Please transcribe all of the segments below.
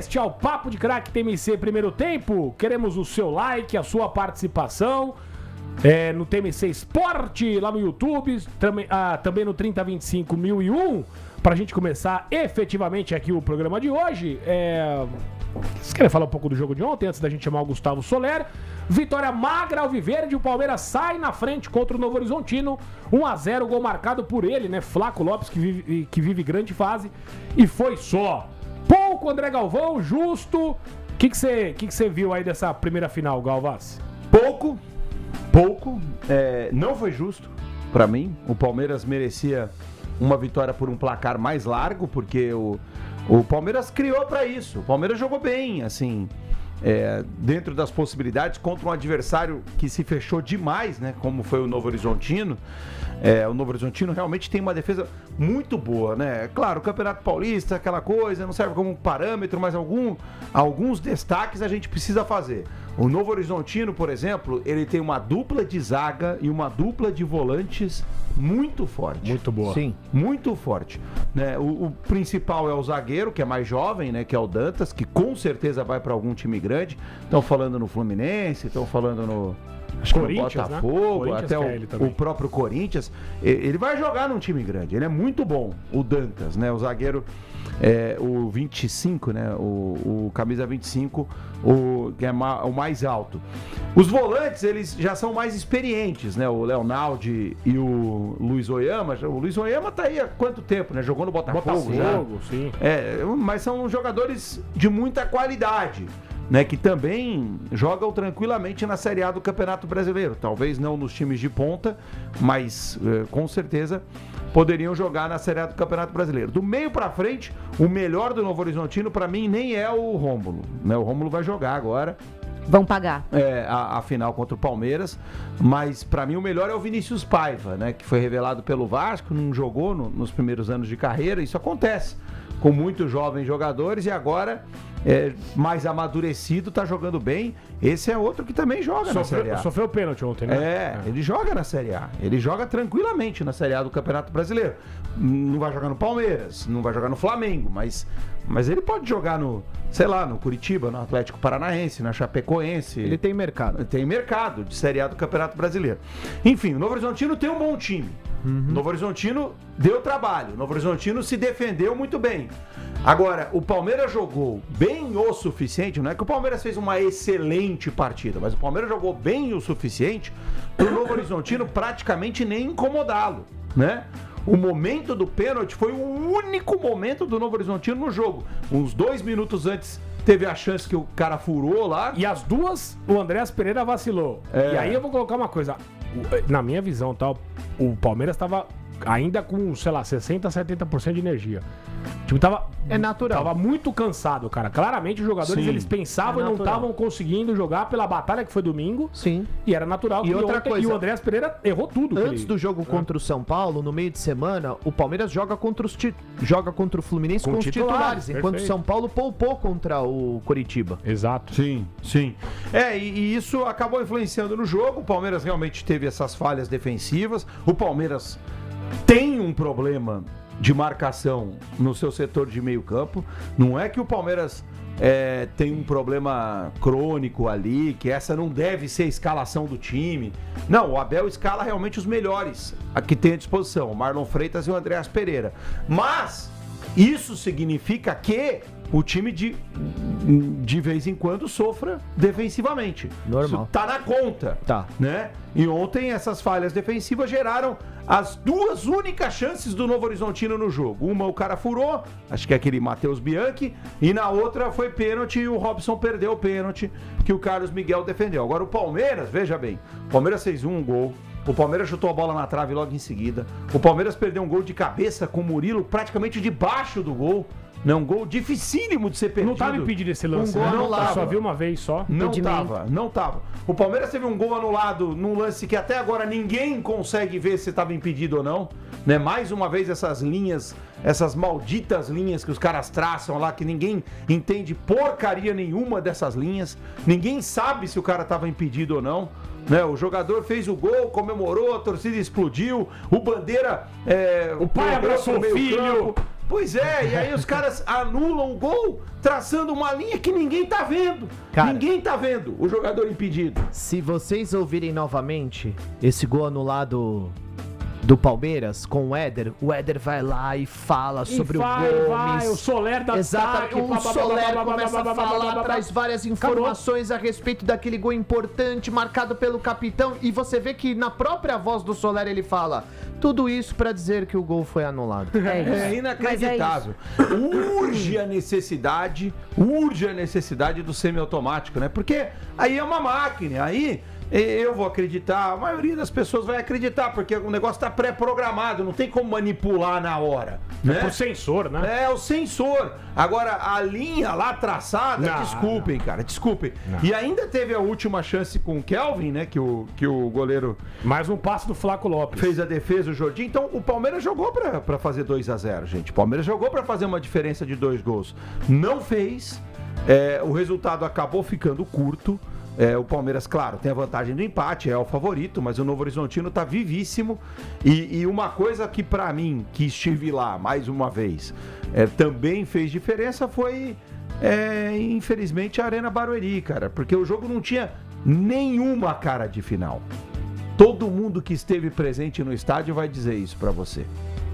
Este é o Papo de Craque TMC Primeiro Tempo. Queremos o seu like, a sua participação no TMC Esporte, lá no YouTube, também no 3025.001, pra gente começar efetivamente aqui o programa de hoje. Vocês querem falar um pouco do jogo de ontem, antes da gente chamar o Gustavo Soler? Vitória magra alviverde, o Palmeiras sai na frente contra o Novo Horizontino, 1-0, gol marcado por ele, né? Flaco Lopes, que vive grande fase, e foi só. Pouco, André Galvão, justo. O que você viu aí dessa primeira final, Galvaz? Pouco. Não foi justo pra mim. O Palmeiras merecia uma vitória por um placar mais largo, porque o Palmeiras criou pra isso. O Palmeiras jogou bem, assim, dentro das possibilidades, contra um adversário que se fechou demais, né? Como foi o Novo Horizontino. O Novo Horizontino realmente tem uma defesa muito boa, né? Claro, o Campeonato Paulista, aquela coisa, não serve como parâmetro, mas alguns destaques a gente precisa fazer. O Novo Horizontino, por exemplo, ele tem uma dupla de zaga e uma dupla de volantes muito forte. Muito boa. Sim, muito forte. Né? O principal é o zagueiro, que é mais jovem, né? Que é o Dantas, que com certeza vai para algum time grande. Estão falando no Fluminense, estão falando no... Acho que no Botafogo, né? Até o próprio Corinthians. Ele vai jogar num time grande, ele é muito bom, o Dantas, né? O zagueiro, o 25, né? O camisa 25, que é o mais alto. Os volantes, eles já são mais experientes, né? O Leonardo e o Luiz Oyama. O Luiz Oyama tá aí há quanto tempo, né? Jogou no Botafogo já. Sim. Mas são jogadores de muita qualidade, né, que também jogam tranquilamente na Série A do Campeonato Brasileiro. Talvez não nos times de ponta, mas com certeza poderiam jogar na Série A do Campeonato Brasileiro. Do meio pra frente, o melhor do Novo Horizontino pra mim nem é o Rômulo, né? O Rômulo vai jogar agora. Vão pagar. A final contra o Palmeiras, mas pra mim o melhor é o Vinícius Paiva, né, que foi revelado pelo Vasco, não jogou nos primeiros anos de carreira. Isso acontece com muitos jovens jogadores e agora mais amadurecido, tá jogando bem. Esse é outro que também joga na Série A. Sofreu pênalti ontem, né? Ele joga na Série A. Ele joga tranquilamente na Série A do Campeonato Brasileiro. Não vai jogar no Palmeiras, não vai jogar no Flamengo, mas ele pode jogar no Curitiba, no Atlético Paranaense, na Chapecoense. Ele tem mercado. Tem mercado de Série A do Campeonato Brasileiro. Enfim, o Novo Horizontino tem um bom time. O Novo Horizontino deu trabalho. O Novo Horizontino se defendeu muito bem. Agora, o Palmeiras jogou bem o suficiente, não é que o Palmeiras fez uma excelente partida, mas o Palmeiras jogou bem o suficiente para o Novo Horizontino praticamente nem incomodá-lo, né? O momento do pênalti foi o único momento do Novo Horizontino no jogo. Uns 2 minutos antes teve a chance que o cara furou lá. E as duas, o Andréas Pereira vacilou. E aí eu vou colocar uma coisa. Na minha visão, tá, o Palmeiras estava ainda com, 60%, 70% de energia. O time tava... É natural. Tava muito cansado, cara. Claramente os jogadores, eles pensavam e não estavam conseguindo jogar pela batalha que foi domingo. Sim. E era natural. E outra coisa, o Andréas Pereira errou tudo. Antes do jogo contra o São Paulo, no meio de semana, o Palmeiras joga contra o Fluminense com os titulares, enquanto o São Paulo poupou contra o Coritiba. Exato. Sim. E isso acabou influenciando no jogo. O Palmeiras realmente teve essas falhas defensivas. O Palmeiras tem um problema de marcação no seu setor de meio campo. Não é que o Palmeiras tem um problema crônico ali, que essa não deve ser a escalação do time. Não, o Abel escala realmente os melhores que tem à disposição, o Marlon Freitas e o Andréas Pereira. Mas isso significa que o time de vez em quando sofra defensivamente. Normal. Isso tá na conta. Tá. Né? E ontem essas falhas defensivas geraram as duas únicas chances do Novo Horizontino no jogo. Uma o cara furou, acho que é aquele Matheus Bianchi, e na outra foi pênalti e o Robson perdeu o pênalti que o Carlos Miguel defendeu. Agora o Palmeiras, veja bem, o Palmeiras fez um gol. O Palmeiras chutou a bola na trave logo em seguida. O Palmeiras perdeu um gol de cabeça com o Murilo praticamente debaixo do gol. Não, um gol dificílimo de ser perdido. Não estava impedido esse lance, um gol anulado. Só viu uma vez só. Não tava. O Palmeiras teve um gol anulado num lance que até agora ninguém consegue ver se estava impedido ou não. Né? Mais uma vez essas linhas, essas malditas linhas que os caras traçam lá, que ninguém entende porcaria nenhuma dessas linhas. Ninguém sabe se o cara estava impedido ou não. Né? O jogador fez o gol, comemorou, a torcida explodiu. O Bandeira... o pai abraçou o filho... Pois é, e aí os caras anulam o gol traçando uma linha que ninguém tá vendo. Cara, ninguém tá vendo o jogador impedido. Se vocês ouvirem novamente esse gol anulado do Palmeiras com o Éder vai lá e fala sobre o Gomes. O Soler da Exatamente, o Soler começa a falar, traz várias informações a respeito daquele gol importante marcado pelo capitão, e você vê que na própria voz do Soler ele fala tudo isso pra dizer que o gol foi anulado. É inacreditável. Urge a necessidade do semiautomático, né? Porque aí é uma máquina, aí eu vou acreditar, a maioria das pessoas vai acreditar, porque o negócio está pré-programado, não tem como manipular na hora. Né? É por sensor, né? É, o sensor. Agora, a linha lá traçada, desculpem, cara, desculpem. Não. E ainda teve a última chance com o Kelvin, né, que o goleiro... Mais um passe do Flaco Lopes. Fez a defesa, o Jordi. Então, o Palmeiras jogou pra fazer 2-0, gente. O Palmeiras jogou pra fazer uma diferença de 2 gols. Não fez. O resultado acabou ficando curto. O Palmeiras, claro, tem a vantagem do empate, é o favorito, mas o Novo Horizontino tá vivíssimo. E uma coisa que pra mim, que estive lá mais uma vez, também fez diferença foi, infelizmente, a Arena Barueri, cara. Porque o jogo não tinha nenhuma cara de final. Todo mundo que esteve presente no estádio vai dizer isso pra você.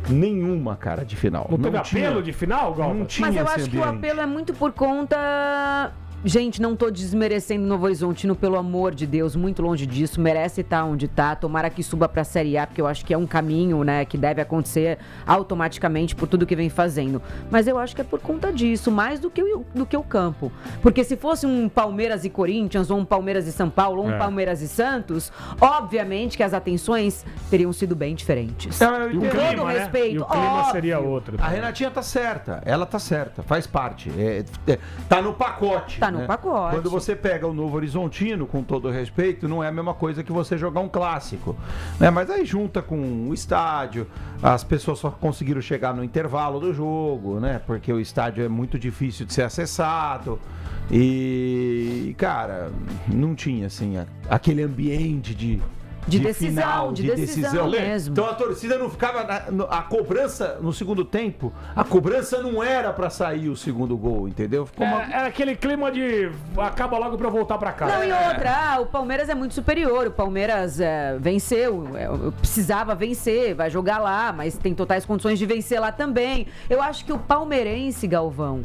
Nenhuma cara de final. Não teve apelo de final, Galva? Mas eu acho que o apelo é muito por conta... Gente, não tô desmerecendo o Novo Horizontino, pelo amor de Deus, muito longe disso, merece estar onde tá, tomara que suba pra Série A, porque eu acho que é um caminho, né, que deve acontecer automaticamente por tudo que vem fazendo. Mas eu acho que é por conta disso, mais do que o campo. Porque se fosse um Palmeiras e Corinthians, ou um Palmeiras e São Paulo, ou um Palmeiras e Santos, obviamente que as atenções teriam sido bem diferentes. E o clima, todo respeito, né? E o clima óbvio. seria outro. A Renatinha tá certa, ela tá certa, faz parte. Tá no pacote. Tá no pacote. Quando você pega o Novo Horizontino, com todo respeito, não é a mesma coisa que você jogar um clássico, né? Mas aí junta com o estádio, as pessoas só conseguiram chegar no intervalo do jogo, né? Porque o estádio é muito difícil de ser acessado. E, cara, não tinha, assim, aquele ambiente de decisão, final, de decisão mesmo. Então a torcida não ficava... A cobrança no segundo tempo, a cobrança não era pra sair o segundo gol, entendeu? Ficou Era aquele clima de acaba logo pra eu voltar pra casa. Não, e outra, o Palmeiras é muito superior, o Palmeiras venceu, precisava vencer, vai jogar lá, mas tem totais condições de vencer lá também. Eu acho que o palmeirense, Galvão,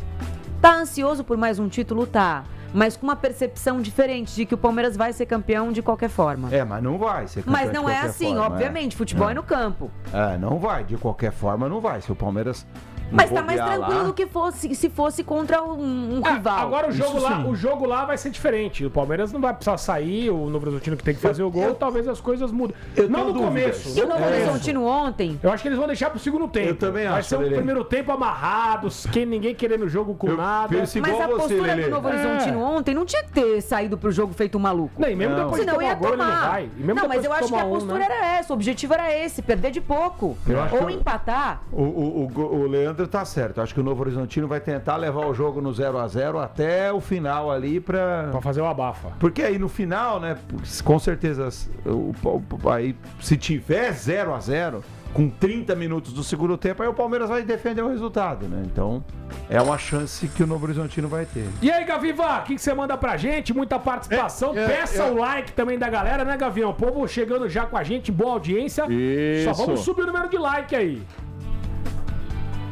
tá ansioso por mais um título, tá? Mas com uma percepção diferente de que o Palmeiras vai ser campeão de qualquer forma. Mas não vai ser campeão. Mas não é assim, forma, obviamente. Futebol é no campo. Não vai, de qualquer forma não vai. Se o Palmeiras... Mas tá mais tranquilo do que se fosse contra um rival. Agora o jogo lá vai ser diferente. O Palmeiras não vai precisar sair, o Novo Horizontino que tem que fazer o gol, talvez as coisas mudem. Não no começo. E o Novo Horizontino ontem? Eu acho que eles vão deixar pro segundo tempo. Eu também acho. Vai ser o primeiro tempo amarrados, ninguém querendo o jogo com nada. Mas a postura do Novo Horizontino ontem não tinha que ter saído pro jogo feito um maluco. Nem mesmo depois de tomar gol, ele não vai. Não, mas eu acho que a postura era essa, o objetivo era esse, perder de pouco. Ou empatar. O Leandro tá certo. Acho que o Novo Horizontino vai tentar levar o jogo no 0-0 até o final ali pra fazer o abafa. Porque aí no final, né, com certeza, aí se tiver 0-0, com 30 minutos do segundo tempo, aí o Palmeiras vai defender o resultado, né? Então, é uma chance que o Novo Horizontino vai ter. E aí, Gaviva, o que você manda pra gente? Muita participação. Peça o like também da galera, né, Gavião? O povo chegando já com a gente, boa audiência. Isso. Só vamos subir o número de like aí.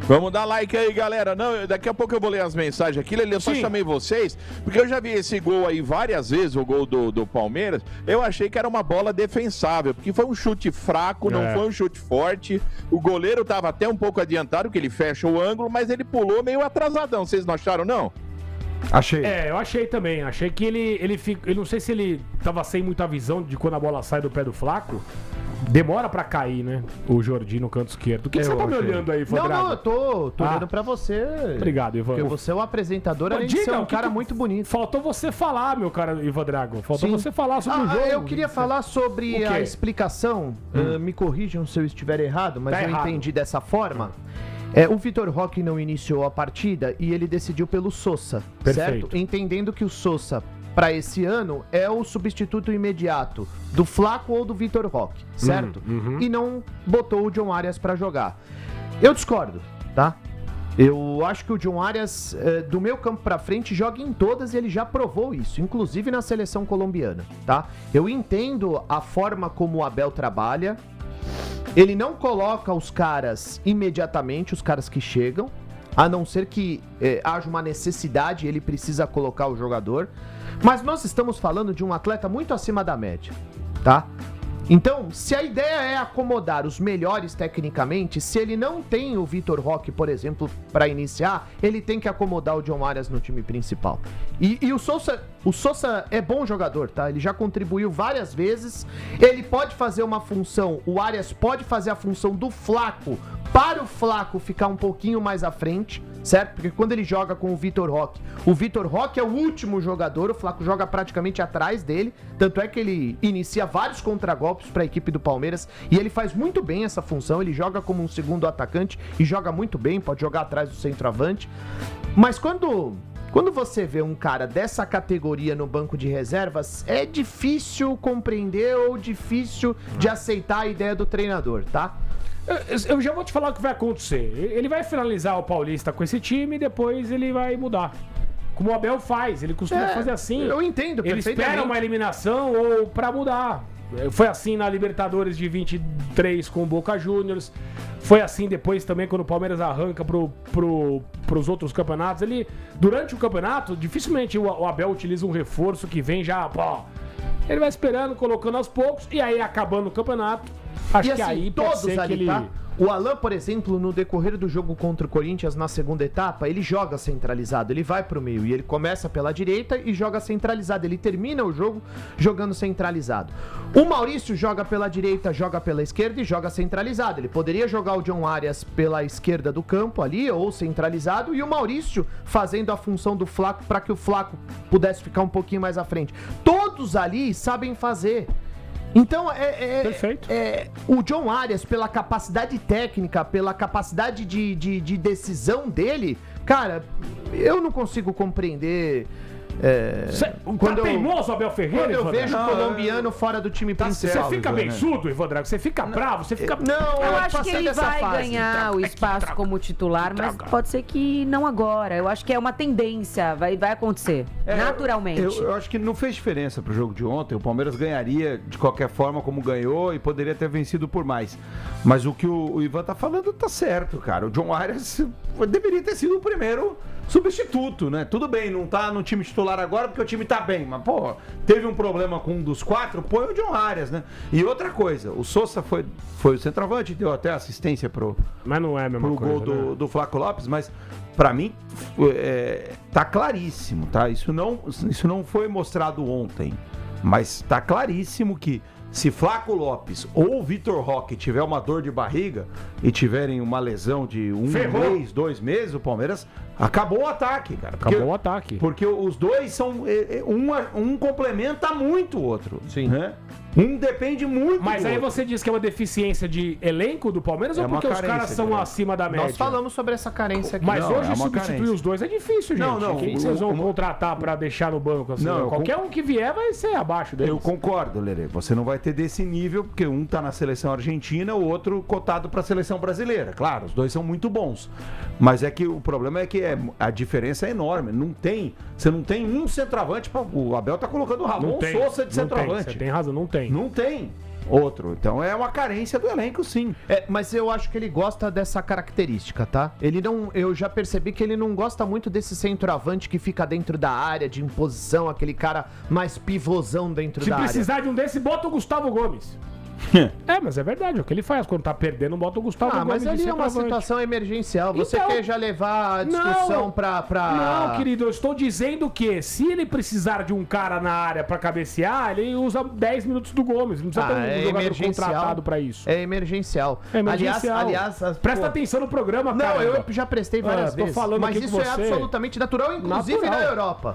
Vamos dar like aí, galera. Não, daqui a pouco eu vou ler as mensagens aqui. Eu só chamei vocês, porque eu já vi esse gol aí várias vezes, o gol do Palmeiras. Eu achei que era uma bola defensável, porque foi um chute fraco, não foi um chute forte. O goleiro tava até um pouco adiantado, porque ele fecha o ângulo, mas ele pulou meio atrasadão. Vocês não acharam, não? Achei. Eu achei também. Achei que ele não sei se ele tava sem muita visão de quando a bola sai do pé do Flaco. Demora pra cair, né? O Jordi no canto esquerdo. O que você tá me olhando aí, Ivan Drago? Não, eu tô olhando pra você. Obrigado, Ivan. Porque você é o apresentador, além de ser um cara muito bonito. Faltou você falar, meu cara Ivan Drago. Faltou você falar sobre o jogo. Eu queria falar sobre a explicação. Me corrijam se eu estiver errado, mas eu entendi dessa forma. O Vitor Roque não iniciou a partida e ele decidiu pelo Sosa, certo? Entendendo que o Sosa, para esse ano, é o substituto imediato do Flaco ou do Vitor Roque, certo? E não botou o John Arias para jogar. Eu discordo, tá? Eu acho que o John Arias, do meio campo pra frente, joga em todas e ele já provou isso, inclusive na seleção colombiana, tá? Eu entendo a forma como o Abel trabalha. Ele não coloca os caras imediatamente, os caras que chegam, a não ser que haja uma necessidade, ele precisa colocar o jogador. Mas nós estamos falando de um atleta muito acima da média, tá? Então, se a ideia é acomodar os melhores tecnicamente, se ele não tem o Vitor Roque, por exemplo, para iniciar, ele tem que acomodar o John Arias no time principal. E o Sousa é bom jogador, tá? Ele já contribuiu várias vezes, ele pode fazer uma função, o Arias pode fazer a função do Flaco, para o Flaco ficar um pouquinho mais à frente, certo? Porque quando ele joga com o Vitor Roque é o último jogador, o Flaco joga praticamente atrás dele, tanto é que ele inicia vários contragolpes para a equipe do Palmeiras e ele faz muito bem essa função, ele joga como um segundo atacante e joga muito bem, pode jogar atrás do centroavante. Mas quando você vê um cara dessa categoria no banco de reservas, é difícil compreender ou difícil de aceitar a ideia do treinador, tá? Eu já vou te falar o que vai acontecer. Ele vai finalizar o Paulista com esse time e depois ele vai mudar. Como o Abel faz, ele costuma fazer assim. Eu entendo, ele espera uma eliminação ou pra mudar. Foi assim na Libertadores de 23 com o Boca Juniors. Foi assim depois também quando o Palmeiras arranca pros outros campeonatos. Ele, durante o campeonato, dificilmente o Abel utiliza um reforço que vem já... Pô, ele vai esperando, colocando aos poucos e aí acabando o campeonato. Acho que aí pode ser que ele... Tá? O Alan, por exemplo, no decorrer do jogo contra o Corinthians, na segunda etapa, ele joga centralizado, ele vai pro meio e ele começa pela direita e joga centralizado, ele termina o jogo jogando centralizado. O Maurício joga pela direita, joga pela esquerda e joga centralizado. Ele poderia jogar o John Arias pela esquerda do campo ali, ou centralizado, e o Maurício fazendo a função do Flaco para que o Flaco pudesse ficar um pouquinho mais à frente. Todos ali sabem fazer. Então, o John Arias, pela capacidade técnica, pela capacidade de decisão dele, cara, eu não consigo compreender... Quando teimoso, Abel Ferreira, quando eu vejo o colombiano fora do time principal. Você fica beiçudo, Ivan Drago? Você fica bravo? Você fica... Não, eu acho que ele vai ganhar o espaço como titular, mas pode ser que não agora. Eu acho que é uma tendência, vai acontecer, naturalmente. Eu acho que não fez diferença pro jogo de ontem. O Palmeiras ganharia de qualquer forma como ganhou e poderia ter vencido por mais. Mas o que o Ivan tá falando tá certo, cara. O John Arias deveria ter sido o primeiro substituto, né? Tudo bem, não tá no time titular agora porque o time tá bem, mas, pô, teve um problema com um dos quatro, põe o John Arias, né? E outra coisa, o Sousa foi o centroavante, deu até assistência mas não é a mesma coisa, gol do Flaco Lopes, mas pra mim tá claríssimo, tá? Isso não foi mostrado ontem, mas tá claríssimo que se Flaco Lopes ou Vitor Roque tiver uma dor de barriga e tiverem uma lesão de mês, 2 meses, o Palmeiras acabou o ataque, cara. Acabou o ataque. Porque os dois são... Um complementa muito o outro. Sim. Né? Um depende muito Mas do aí outro. Você diz que é uma deficiência de elenco do Palmeiras ou porque os caras são acima da média? Nós falamos sobre essa carência aqui. Mas hoje substituir os dois é difícil, gente. Não. Quem vocês vão contratar pra deixar no banco? Assim? Qualquer um que vier vai ser abaixo deles. Eu concordo, Lelê. Você não vai ter desse nível, porque um tá na seleção argentina, o outro cotado pra seleção brasileira. Claro, os dois são muito bons. Mas é que o problema é que a diferença é enorme. Você não tem um centroavante. O Abel tá colocando o Ramon Sousa de centroavante. Você tem razão, não tem. Não tem outro. Então é uma carência do elenco, sim. Mas eu acho que ele gosta dessa característica, tá? Eu já percebi que ele não gosta muito desse centroavante que fica dentro da área, de imposição, aquele cara mais pivôzão dentro da área. Se precisar de um desse, bota o Gustavo Gomes. Mas é verdade, é o que ele faz. Quando tá perdendo, bota o Gustavo Gomes. Mas ali é uma situação emergencial. Você quer já levar a discussão pra... Não, querido, eu estou dizendo que se ele precisar de um cara na área pra cabecear, ele usa 10 minutos do Gomes. Não precisa ter um jogador contratado pra isso. É emergencial. Aliás, presta atenção no programa, cara. Não, eu já prestei várias vezes. Tô falando mas aqui isso é absolutamente natural, inclusive na Europa.